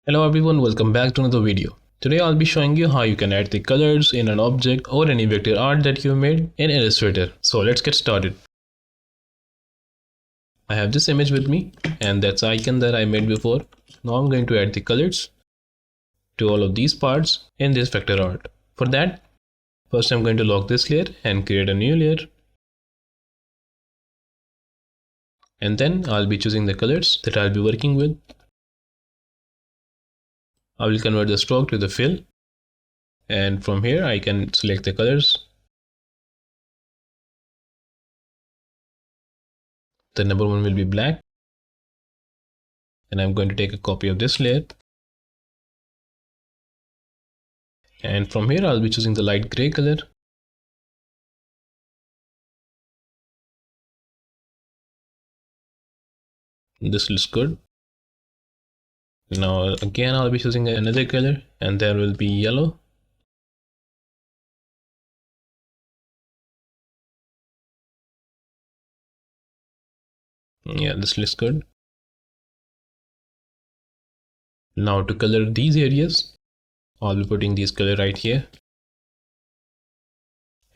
Hello everyone, welcome back to another video. Today I'll be showing you how you can add the colors in an object or any vector art that you made in Illustrator. So let's get started. I have this image with me and that's icon that I made before. Now I'm going to add the colors to all of these parts in this vector art. For that, first I'm going to lock this layer and create a new layer. And then I'll be choosing the colors that I'll be working with. I will convert the stroke to the fill, and from here I can select the colors. The number one will be black, and I'm going to take a copy of this layer, and from here I'll be choosing the light gray color. This looks good. Now again I'll be choosing another color, and there will be yellow. Yeah, this looks good. Now to color these areas, I'll be putting this color right here.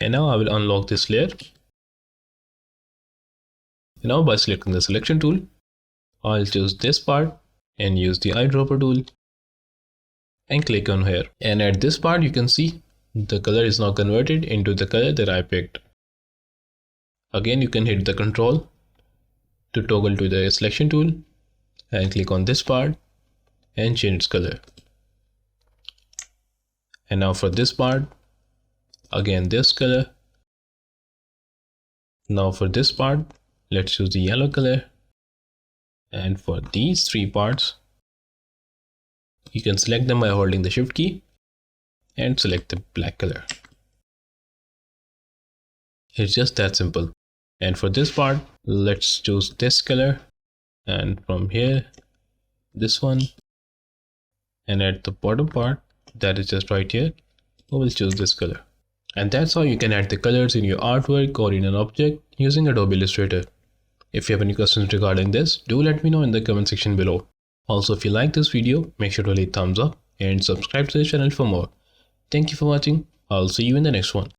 And now I will unlock this layer. And now by selecting the selection tool, I'll choose this part and use the eyedropper tool and click on here. And at this part you can see the color is now converted into the color that I picked. Again you can hit the control to toggle to the selection tool and click on this part and change its color. And now for this part, again this color. Now for this part, let's choose the yellow color. And for these three parts, you can select them by holding the shift key and select the black color. It's just that simple. And for this part, let's choose this color, and from here this one, and at the bottom part, that is just right here, we will choose this color. And that's how you can add the colors in your artwork or in an object using Adobe Illustrator. If you have any questions regarding this, do let me know in the comment section below. Also, if you like this video, make sure to leave thumbs up and subscribe to the channel for more. Thank you for watching. I'll see you in the next one.